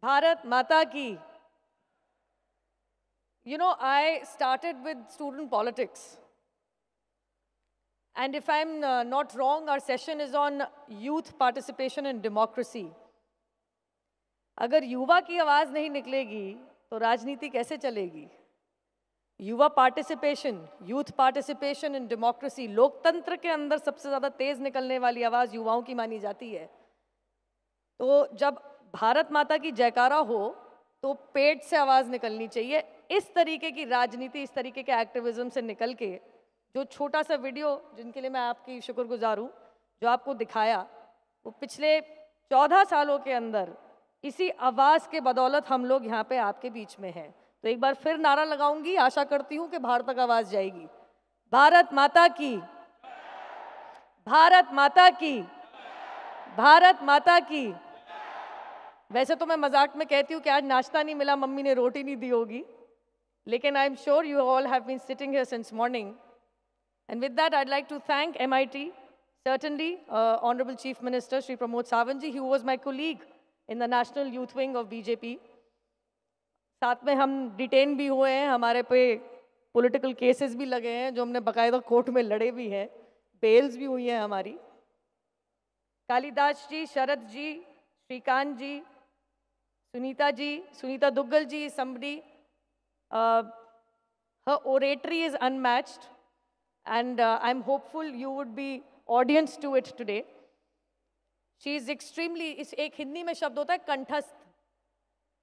भारत माता की. You know, I started with student politics. And if I'm not wrong, our session is on youth participation in democracy. अगर युवा की आवाज नहीं निकलेगी तो राजनीति कैसे चलेगी? युवा participation, youth participation in democracy, लोकतंत्र के अंदर सबसे ज्यादा तेज निकलने वाली आवाज युवाओं की मानी जाती है. तो जब भारत माता की जयकारा हो तो पेट से आवाज निकलनी चाहिए. इस तरीके की राजनीति, इस तरीके के एक्टिविज्म से निकल के जो छोटा सा वीडियो, जिनके लिए मैं आपकी शुक्रगुजार हूँ, जो आपको दिखाया, वो पिछले 14 सालों के अंदर इसी आवाज के बदौलत हम लोग यहाँ पे आपके बीच में हैं. तो एक बार फिर नारा लगाऊंगी, आशा करती हूँ कि भारत तक आवाज जाएगी. भारत माता की, भारत माता की, भारत माता की. वैसे तो मैं मजाक में कहती हूँ कि आज नाश्ता नहीं मिला, मम्मी ने रोटी नहीं दी होगी, लेकिन I am sure you all have been sitting here since morning. And with that, I'd like to thank MIT, certainly Honorable Chief Minister Shri Pramod Sawant ji, who was my colleague in the National Youth Wing of BJP. साथ में हम detain भी हुए हैं, हमारे पे political cases भी लगे हैं, जो हमने बकायदा कोर्ट में लड़े भी हैं, बेल्स भी हुई हैं हमारी. कालिदास जी, शरद जी, श्रीकांत जी, सुनीता दुग्गल जी, somebody, her oratory is unmatched. And I'm hopeful you would be audience to it today. She is extremely, इस एक हिंदी में शब्द होता है कंठस्थ.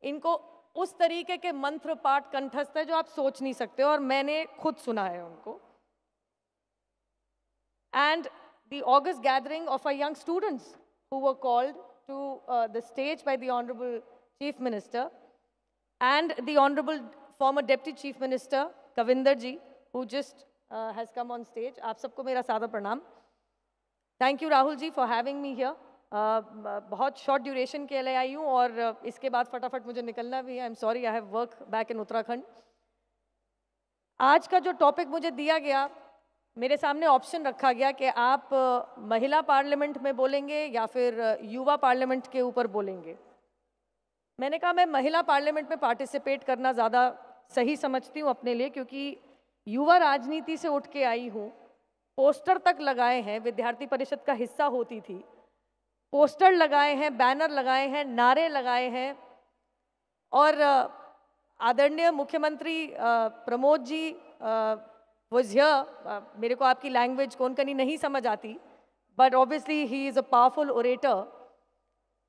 इनको उस तरीके के मंत्र पाठ कंठस्थ है जो आप सोच नहीं सकते, और मैंने खुद सुना है उनको. And the August gathering of our young students who were called to the stage by the Honorable Chief Minister and the Honorable former Deputy Chief Minister Kavinder ji, who just has come on stage. आप सबको मेरा सादर प्रणाम. Thank you Rahul ji for having me here. बहुत short duration के लिए आई हूँ और इसके बाद फटाफट मुझे निकलना भी है. I'm sorry, I have work back in Uttarakhand. आज का जो टॉपिक मुझे दिया गया, मेरे सामने ऑप्शन रखा गया कि आप महिला पार्लियामेंट में बोलेंगे या फिर युवा पार्लियामेंट के ऊपर बोलेंगे. मैंने कहा मैं महिला पार्लियामेंट में पार्टिसिपेट करना ज़्यादा सही समझती हूँ अपने लिए, क्योंकि युवा राजनीति से उठ के आई हूँ. पोस्टर तक लगाए हैं, विद्यार्थी परिषद का हिस्सा होती थी, पोस्टर लगाए हैं, बैनर लगाए हैं, नारे लगाए हैं. और आदरणीय मुख्यमंत्री प्रमोद जी वाज हियर. मेरे को आपकी लैंग्वेज कोंकणी नहीं समझ आती, but obviously he is a powerful orator.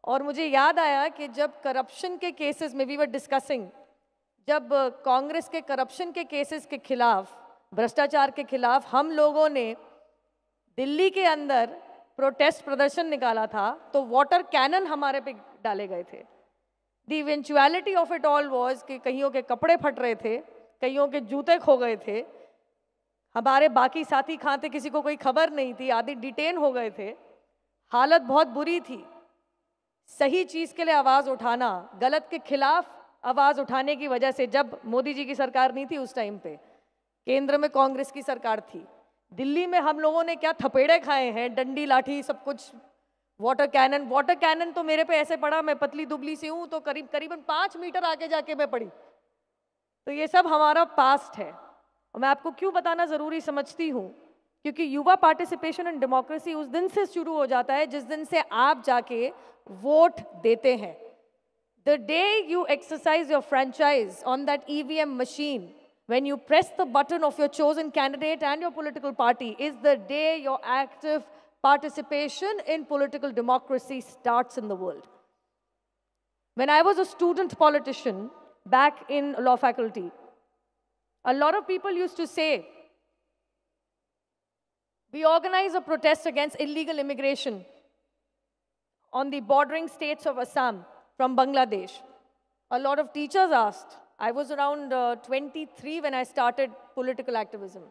और मुझे याद आया कि जब करप्शन के केसेस में वी वर डिस्कसिंग, जब कांग्रेस के करप्शन के केसेस के खिलाफ, भ्रष्टाचार के खिलाफ हम लोगों ने दिल्ली के अंदर प्रोटेस्ट प्रदर्शन निकाला था, तो वाटर कैनन हमारे पे डाले गए थे. The eventuality of it all was कि कईयों के कपड़े फट रहे थे, कईयों के जूते खो गए थे, हमारे बाकी साथी कहाँ थे किसी को कोई खबर नहीं थी, आदि डिटेन हो गए थे. हालत बहुत बुरी थी. सही चीज़ के लिए आवाज़ उठाना, गलत के खिलाफ आवाज उठाने की वजह से, जब मोदी जी की सरकार नहीं थी उस टाइम पे, केंद्र में कांग्रेस की सरकार थी, दिल्ली में हम लोगों ने क्या थपेड़े खाए हैं, डंडी लाठी सब कुछ. वाटर कैनन तो मेरे पे ऐसे पड़ा, मैं पतली दुबली से हूँ, तो करीबन 5 मीटर आगे जाके मैं पड़ी. तो ये सब हमारा पास्ट है. और मैं आपको क्यों बताना ज़रूरी समझती हूँ, क्योंकि युवा पार्टिसिपेशन इन डेमोक्रेसी उस दिन से शुरू हो जाता है जिस दिन से आप जाके वोट देते हैं. The day you exercise your franchise on that EVM machine, when you press the button of your chosen candidate and your political party, is the day your active participation in political democracy starts in the world. When I was a student politician back in law faculty, a lot of people used to say, we organize a protest against illegal immigration on the bordering states of Assam from Bangladesh. A lot of teachers asked. I was around 23 when I started political activism.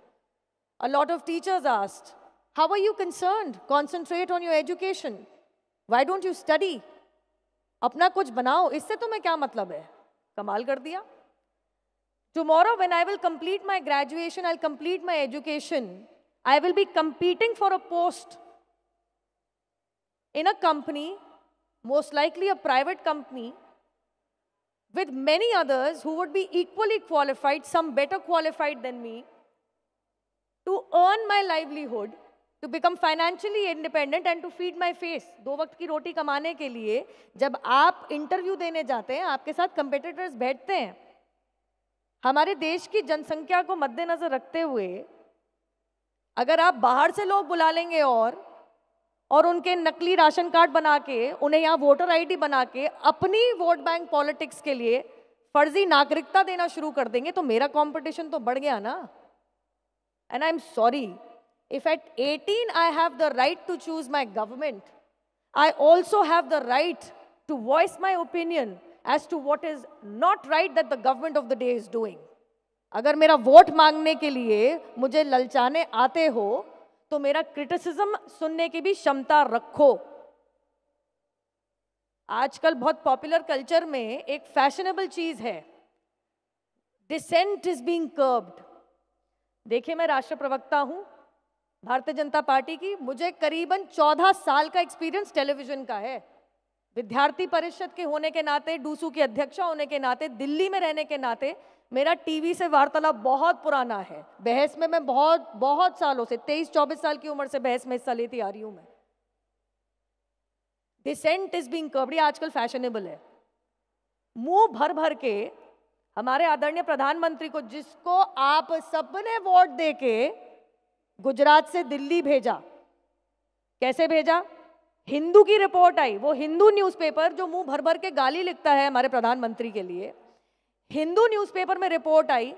A lot of teachers asked, how are you concerned? Concentrate on your education. Why don't you study? अपना कुछ बनाओ, इससे तुम्हें क्या मतलब है? कमाल कर दिया. Tomorrow when I will complete my graduation, I'll complete my education, I will be competing for a post in a company, most likely a private company, with many others who would be equally qualified, some better qualified than me, to earn my livelihood, to become financially independent and to feed my face. 2 वक्त की रोटी कमाने के लिए जब आप interview देने जाते हैं, आपके साथ कंपेटिटर्स बैठते हैं. हमारे देश की जनसंख्या को मद्देनजर रखते हुए अगर आप बाहर से लोग बुला लेंगे और उनके नकली राशन कार्ड बना के, उन्हें यहाँ वोटर आईडी बना के अपनी वोट बैंक पॉलिटिक्स के लिए फर्जी नागरिकता देना शुरू कर देंगे, तो मेरा कंपटीशन तो बढ़ गया ना. And I am sorry, if at 18 I have the right to choose my government, I also have the right to voice my opinion as to what is not right that the government of the day is doing. अगर मेरा vote मांगने के लिए मुझे ललचाने आते हो तो मेरा क्रिटिसिज्म सुनने की भी क्षमता रखो. आजकल बहुत पॉपुलर कल्चर में एक फैशनेबल चीज है, डिसेंट इज बीइंग कर्ब्ड. देखिए, मैं राष्ट्र प्रवक्ता हूं भारतीय जनता पार्टी की. मुझे करीबन 14 साल का एक्सपीरियंस टेलीविजन का है. विद्यार्थी परिषद के होने के नाते, डूसू की अध्यक्षा होने के नाते, दिल्ली में रहने के नाते मेरा टीवी से वार्तालाप बहुत पुराना है. बहस में मैं बहुत सालों से, 23-24 साल की उम्र से बहस में हिस्सा लेती आ रही हूं मैं. डिसेंट इज बीइंग कर्ब्ड आजकल फैशनेबल है. मुंह भर भर के हमारे आदरणीय प्रधानमंत्री को, जिसको आप सबने वोट देके गुजरात से दिल्ली भेजा, कैसे भेजा? हिंदू की रिपोर्ट आई, वो हिंदू न्यूज़पेपर जो मुंह भर भर के गाली लिखता है हमारे प्रधानमंत्री के लिए, हिंदू न्यूज़पेपर में रिपोर्ट आई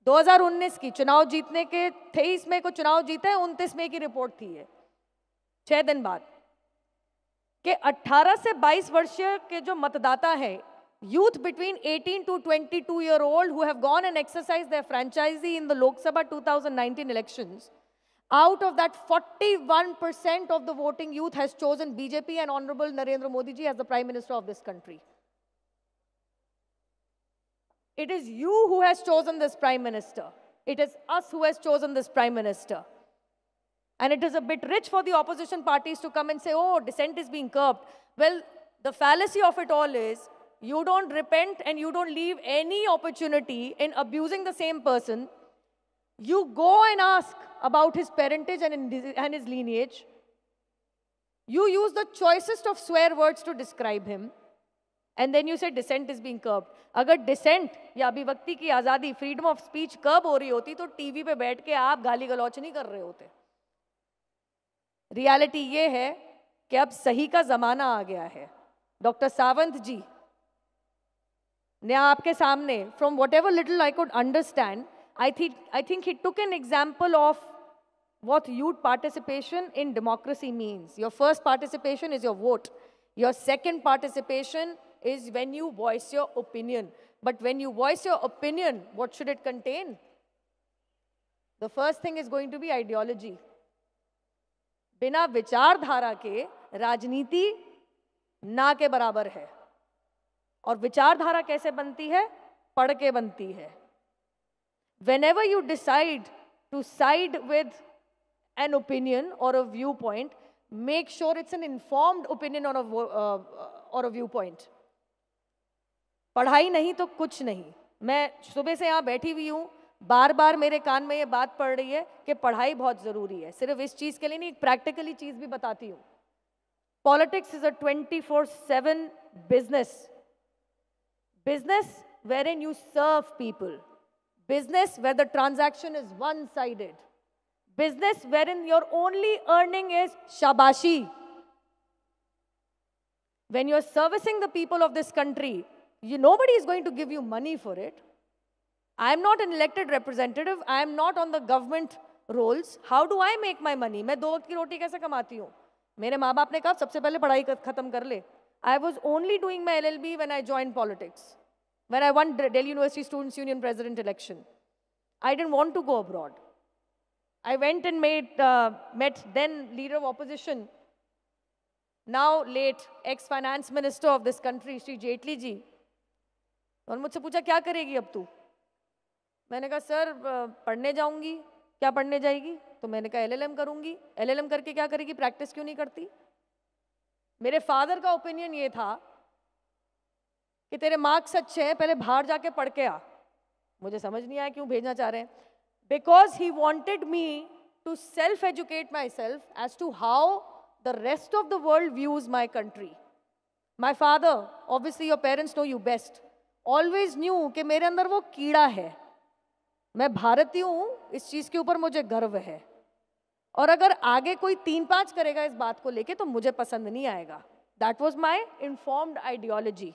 2019 की, चुनाव जीतने के 23 मई को चुनाव जीते हैं, 29 मई की रिपोर्ट थी ये, 6 दिन बाद, कि 18 से 22 वर्षीय के जो मतदाता है, youth between 18 to 22-year-old who have gone and exercised their franchise in the Lok Sabha 2019 elections, out of that 41% of the voting youth has chosen BJP and Honorable Narendra Modi ji as the Prime Minister of this country. It is you who has chosen this Prime Minister. It is us who has chosen this Prime Minister. And it is a bit rich for the opposition parties to come and say, oh, dissent is being curbed. Well, the fallacy of it all is, you don't repent and you don't leave any opportunity in abusing the same person. You go and ask about his parentage and his lineage. You use the choicest of swear words to describe him. And then you say dissent is being curbed. अगर dissent या अभिव्यक्ति की आज़ादी, freedom of speech curb हो रही होती तो TV पे बैठ के आप गाली गलौच नहीं कर रहे होते. रियलिटी ये है कि अब सही का जमाना आ गया है. डॉक्टर सावंत जी ने आपके सामने, from whatever little I could understand, I think he took an example of what youth participation in democracy means. Your first participation is your vote. Your second participation is when you voice your opinion. But when you voice your opinion, what should it contain? The first thing is going to be ideology. बिना विचारधारा के राजनीति ना के बराबर है. और विचारधारा कैसे बनती है? पढ़ के बनती है. Whenever you decide to side with an opinion or a viewpoint, make sure it's an informed opinion or a viewpoint. पढ़ाई नहीं तो कुछ नहीं. मैं सुबह से यहाँ बैठी हुई हूँ, बार बार मेरे कान में ये बात पड़ रही है कि पढ़ाई बहुत जरूरी है. सिर्फ इस चीज के लिए नहीं, एक प्रैक्टिकली चीज भी बताती हूँ. Politics is a 24/7 business. Business wherein you serve people. Business where the transaction is one-sided. Business wherein your only earning is shabashi. When you're servicing the people of this country, nobody is going to give you money for it. I'm not an elected representative. I'm not on the government rolls. How do I make my money? मैं 2 वक्त की रोटी कैसे कमाती हूँ? मेरे माँ बाप ने कहा सबसे पहले पढ़ाई खत्म कर ले. I was only doing my LLB when I joined politics. When I won Delhi University Students' Union President election. I didn't want to go abroad. I went and met then leader of opposition, now late ex-finance minister of this country, Shri Jaitley ji. और मुझसे पूछा क्या करेगी अब तू? मैंने कहा sir पढ़ने जाऊंगी. क्या पढ़ने जाएगी? तो मैंने कहा LLM करूंगी. LLM करके क्या करेगी? प्रैक्टिस क्यों नहीं करती? मेरे फादर का ओपिनियन ये था कि तेरे मार्क्स अच्छे हैं, पहले बाहर जाके पढ़ के आ। मुझे समझ नहीं आया क्यों भेजना चाह रहे हैं। Because he wanted me to self educate myself as to how the rest of the world views my country. My father, obviously your parents know you best, always knew कि मेरे अंदर वो कीड़ा है, मैं भारतीय हूं, इस चीज के ऊपर मुझे गर्व है, और अगर आगे कोई 3-5 करेगा इस बात को लेके तो मुझे पसंद नहीं आएगा। That was my informed ideology.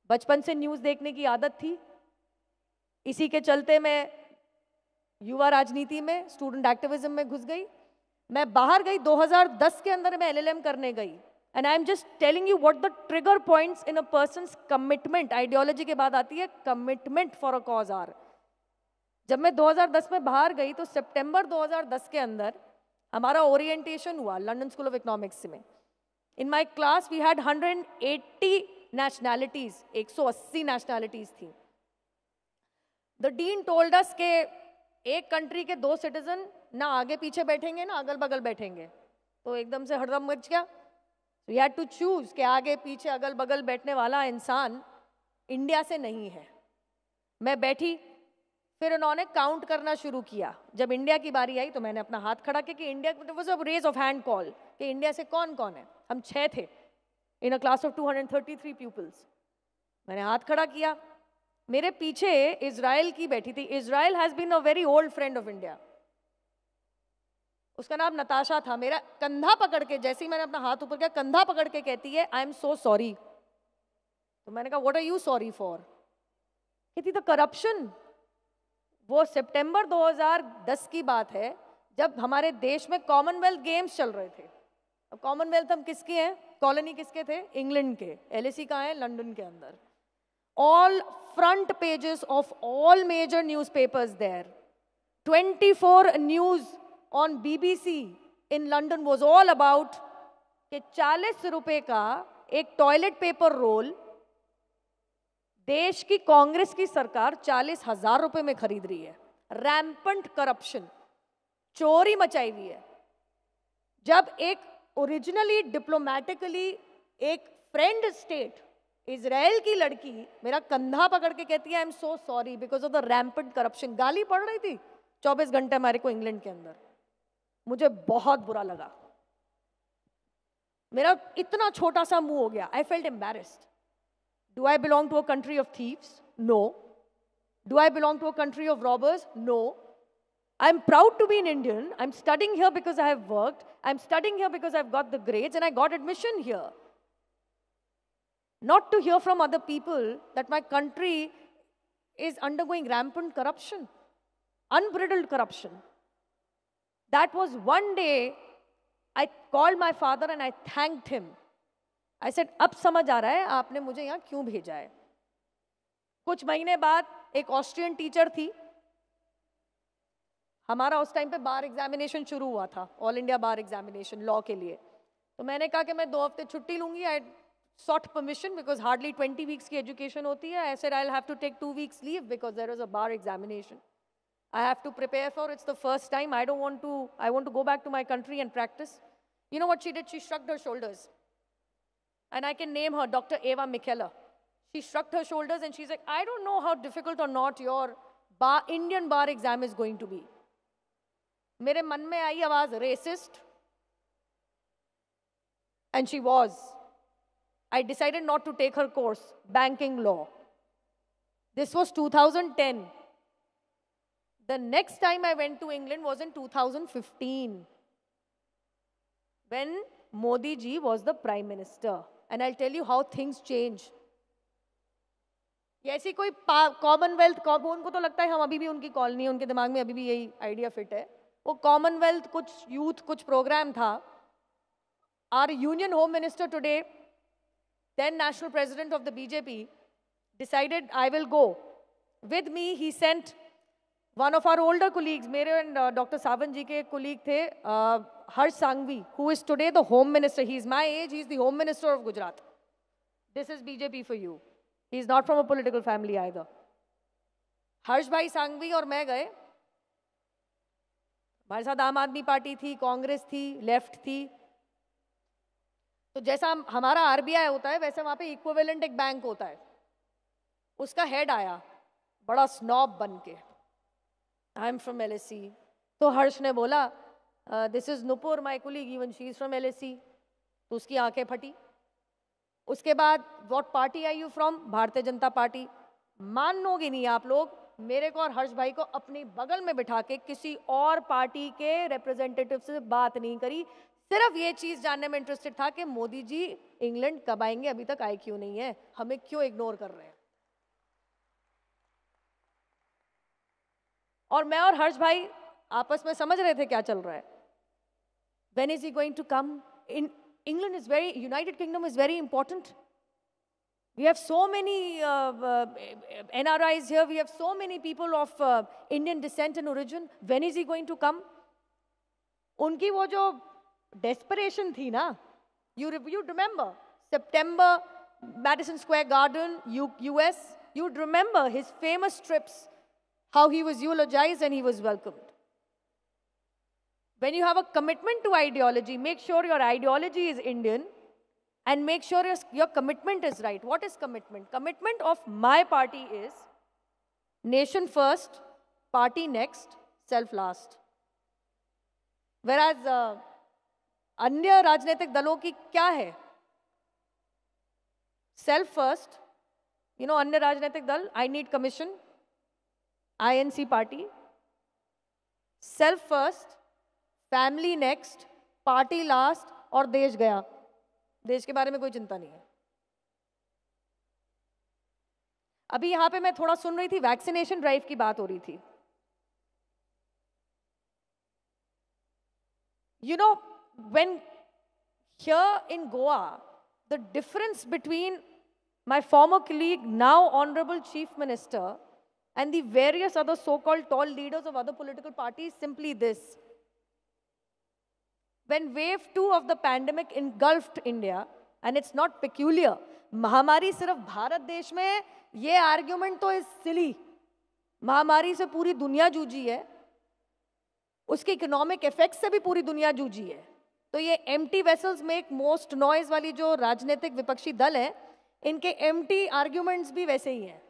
बचपन से न्यूज देखने की आदत थी, इसी के चलते मैं युवा राजनीति में, स्टूडेंट एक्टिविज्म में घुस गई। मैं बाहर गई 2010 के अंदर, मैं LLM करने गई। And I am just telling you what the trigger points in a person's commitment. Ideology के बाद आती है commitment for a cause or. जब मैं 2010 में बाहर गई तो सितंबर 2010 के अंदर हमारा ओरिएंटेशन हुआ लंदन स्कूल ऑफ इकोनॉमिक्स में। In my class we had 180 nationalities, 180 nationalities थी। द डीन टोल्ड अस के एक कंट्री के 2 सिटीजन ना आगे पीछे बैठेंगे ना अगल बगल बैठेंगे। तो एकदम से हड़दम मच गया। वी हैड टू चूज कि आगे पीछे अगल बगल बैठने वाला इंसान इंडिया से नहीं है। मैं बैठी, फिर उन्होंने काउंट करना शुरू किया। जब इंडिया की बारी आई तो मैंने अपना हाथ खड़ा किया कि India, it was a raise of hand call कि इंडिया से कौन कौन है। हम 6 थे in a class of 233 peoples. मैंने हाथ खड़ा किया। मेरे पीछे इजराइल की बैठी थी। Israel has been a very old friend of India. उसका नाम नताशा था। मेरा कंधा पकड़ के, जैसे ही मैंने अपना हाथ ऊपर किया, कंधा पकड़ के कहती है आई एम सो सॉरी। तो मैंने कहा what are you sorry for? कहती द करप्शन। वो सितंबर 2010 की बात है जब हमारे देश में कॉमनवेल्थ गेम्स चल रहे थे। अब कॉमनवेल्थ हम किसके हैं, कॉलोनी किसके थे? इंग्लैंड के। LSE कहाँ है? लंदन के अंदर। All front pages of all major newspapers there. 24 news on BBC in London was all about कि 40 रुपए का एक टॉयलेट पेपर रोल देश की कांग्रेस की सरकार 40,000 रुपए में खरीद रही है। रैम्पंट करप्शन, चोरी मचाई हुई है। जब एक ओरिजिनली डिप्लोमेटिकली एक फ्रेंड स्टेट इजराइल की लड़की मेरा कंधा पकड़ के कहती है I am so sorry because of the रैम्पंट corruption. गाली पड़ रही थी 24 घंटे हमारे को इंग्लैंड के अंदर। मुझे बहुत बुरा लगा। मेरा इतना छोटा सा मुंह हो गया। I felt embarrassed. Do I belong to a country of thieves? No. Do I belong to a country of robbers? No. I'm proud to be an Indian. I'm studying here because I have worked. I'm studying here because I've got the grades and I got admission here. Not to hear from other people that my country is undergoing rampant corruption, unbridled corruption. That was one day I called my father and I thanked him. I said, अब समझ आ रहा है आपने मुझे यहाँ क्यों भेजा है। कुछ महीने बाद एक ऑस्ट्रियन टीचर थी। हमारा उस टाइम पे बार एग्जामिनेशन शुरू हुआ था, ऑल इंडिया बार एग्जामिनेशन लॉ के लिए। तो मैंने कहा कि मैं 2 हफ्ते छुट्टी लूंगी। आई sought permission because hardly 20 weeks की एजुकेशन होती है। I said I'll have to take 2 weeks leave because there is a bar examination. I have to prepare for. It's the first time. I want to go back to my country and practice. You know what she did? She shrugged her shoulders. And I can name her, Dr. Eva Mikella. She shrugged her shoulders and she's like, I don't know how difficult or not your Indian bar exam is going to be. मेरे मन में आई आवाज racist. And she was. I decided not to take her course, banking law. This was 2010. The next time I went to England was in 2015. When Modi ji was the Prime Minister. And I'll tell you how things change. ये ऐसी कोई Commonwealth, उनको तो लगता है हम अभी भी उनकी कॉलोनी है, उनके दिमाग में अभी भी यही आइडिया फिट है। वो कॉमनवेल्थ कुछ यूथ कुछ प्रोग्राम था। Our Union Home Minister today, then National President of the BJP, decided I will go. With me, he sent one of our older colleagues, मेरे and Dr. Sawant ji के colleague थे, Harsh Sanghvi, who is today the Home Minister. He is my age, he is the Home Minister of Gujarat. This is BJP for you. He is not from a political family either. हर्ष भाई सांघवी और मैं गए। हमारे साथ आम आदमी party थी, कांग्रेस थी, लेफ्ट थी। तो जैसा हमारा RBI होता है वैसे वहां पे इक्विवेलेंट एक बैंक होता है। उसका हेड आया बड़ा स्नॉब बन के, आई एम फ्रॉम LSE। तो हर्ष ने बोला this is Nupur my colleague, even she is from LSE। तो उसकी आंखें फटी। उसके बाद what party are you from? Bharatiya Janata party. मानोगे नहीं आप लोग, मेरे को और हर्ष भाई को अपनी बगल में बिठा के किसी और पार्टी के रिप्रेजेंटेटिव से बात नहीं करी, सिर्फ ये चीज जानने में इंटरेस्टेड था कि मोदी जी इंग्लैंड कब आएंगे, अभी तक आए क्यों नहीं है, हमें क्यों इग्नोर कर रहे हैं। और मैं और हर्ष भाई आपस में समझ रहे थे क्या चल रहा है। When is he going to come? In England is very, United Kingdom is very important. We have so many NRIs here. We have so many people of Indian descent and origin. When is he going to come? उनकी वो जो desperation थी ना, you'd remember September, Madison Square Garden, US. You'd remember his famous trips, how he was eulogized and he was welcomed. When you have a commitment to ideology, make sure your ideology is Indian and make sure your commitment is right. What is commitment? Commitment of my party is nation first, party next, self last. Whereas अन्य राजनीतिक दलों की क्या है? Self first, अन्य राजनीतिक दल, I need commission, INC party. Self first, family next, party last और देश गया। देश के बारे में कोई चिंता नहीं है। अभी यहां पे मैं थोड़ा सुन रही थी, वैक्सीनेशन ड्राइव की बात हो रही थी। When here in Goa, the difference between my farmer colleague, now honourable chief minister, and the various other so-called tall leaders of other political parties, simply this. When wave 2 of the pandemic engulfed India, and it's not peculiar, महामारी सिर्फ भारत देश में, ये argument तो is सिली। महामारी से पूरी दुनिया जूझी है, उसके इकोनॉमिक इफेक्ट से भी पूरी दुनिया जूझी है। तो ये empty vessels make most noise वाली जो राजनीतिक विपक्षी दल है, इनके एम्प्टी आर्ग्यूमेंट्स भी वैसे ही हैं।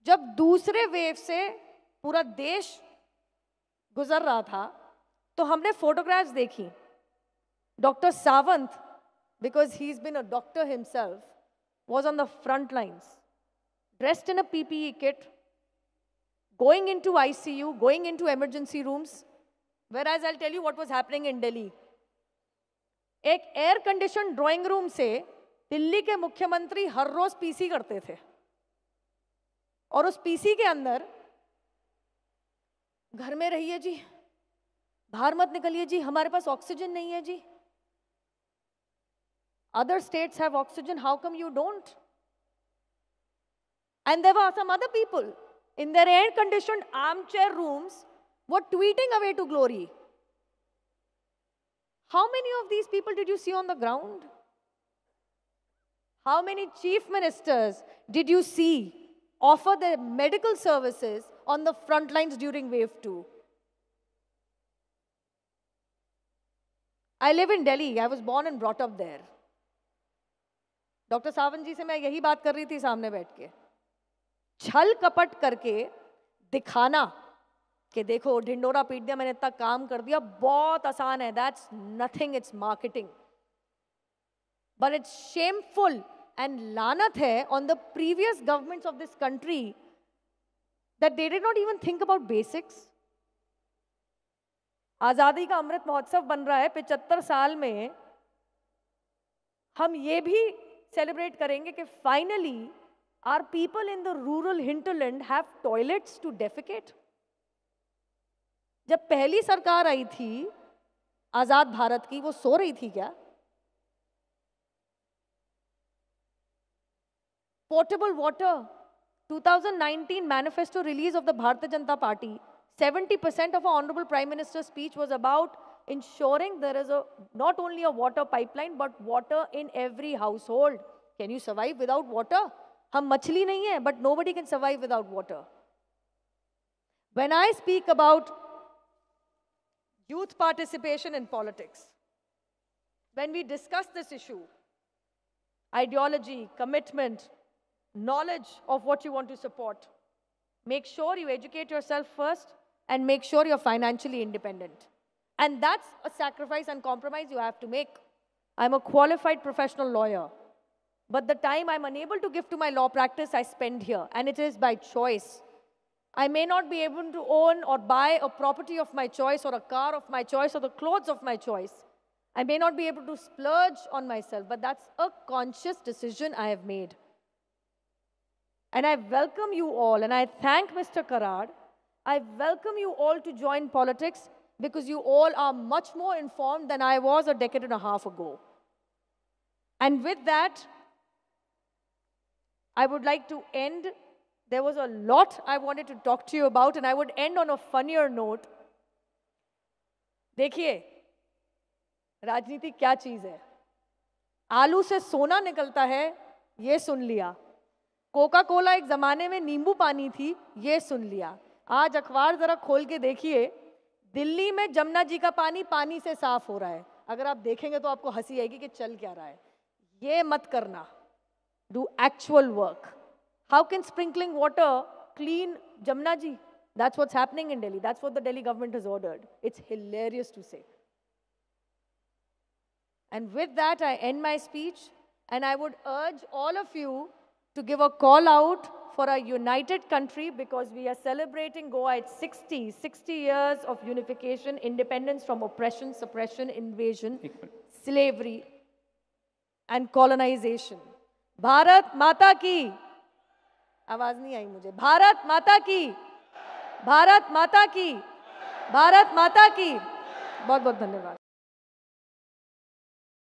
जब दूसरे वेव से पूरा देश गुजर रहा था, तो हमने फोटोग्राफ्स देखी। Doctor Sawant, because he is been a doctor himself, was on the front lines, dressed in a PPE kit, going into ICU, going into emergency rooms. Whereas I'll tell you what was happening in Delhi. एक air condition drawing room से दिल्ली के मुख्यमंत्री हर रोज PC करते थे, और उस PC के अंदर घर में रहिए जी, बाहर मत निकलिए जी, हमारे पास ऑक्सीजन नहीं है जी। Other states have oxygen, how come you don't? And there were some other people in their air-conditioned armchair rooms were tweeting away to glory. How many of these people did you see on the ground? How many chief ministers did you see offer their medical services on the front lines during wave 2? I live in Delhi. I was born and brought up there. Doctor Sawant ji से मैं यही बात कर रही थी सामने बैठ के। छल कपट करके दिखाना कि देखो ढिंडोरा पीट दिया, मैंने इतना काम कर दिया, बहुत आसान है। That's nothing, it's marketing. But it's shameful and लानत है on the previous governments of this country that they did not even think about basics. आजादी का अमृत महोत्सव बन रहा है, 75 साल में हम ये भी सेलिब्रेट करेंगे कि finally our people in the rural hinterland have toilets to defecate. जब पहली सरकार आई थी आजाद भारत की, वो सो रही थी क्या? Portable water, 2019 manifesto release of the भारतीय Janata party, 70% of our Honorable Prime Minister's speech was about ensuring there is not only a water pipeline but water in every household. Can you survive without water? हम मछली नहीं है, but nobody can survive without water. When I speak about youth participation in politics, when we discuss this issue, ideology, commitment, knowledge of what you want to support. Make sure you educate yourself first and make sure you're financially independent. And that's a sacrifice and compromise you have to make. I'm a qualified professional lawyer, but the time I'm unable to give to my law practice, I spend here, and it is by choice. I may not be able to own or buy a property of my choice or a car of my choice or the clothes of my choice. I may not be able to splurge on myself, but that's a conscious decision I have made. And I welcome you all, and I thank Mr. Karad. I welcome you all to join politics because you all are much more informed than I was a decade and a half ago. And with that, I would like to end. There was a lot I wanted to talk to you about, and I would end on a funnier note. देखिए, राजनीति क्या चीज है? आलू से सोना निकलता है, ये सुन लिया. कोका कोला एक जमाने में नींबू पानी थी, ये सुन लिया. आज अखबार जरा खोल के देखिए, दिल्ली में जमुना जी का पानी पानी से साफ हो रहा है. अगर आप देखेंगे तो आपको हंसी आएगी कि चल क्या रहा है. ये मत करना. Do actual work. How can sprinkling water clean Jamuna ji? That's what's happening in Delhi. That's what the Delhi government has ordered. It's hilarious to say. And with that, I end my speech, and I would urge all of you to give a call out for a united country, because we are celebrating Goa at 60 years of unification, independence from oppression, suppression, invasion, slavery, and colonization. Bharat माता की, आवाज नहीं आई मुझे. भारत माता की, भारत माता की, भारत माता की. बहुत बहुत धन्यवाद.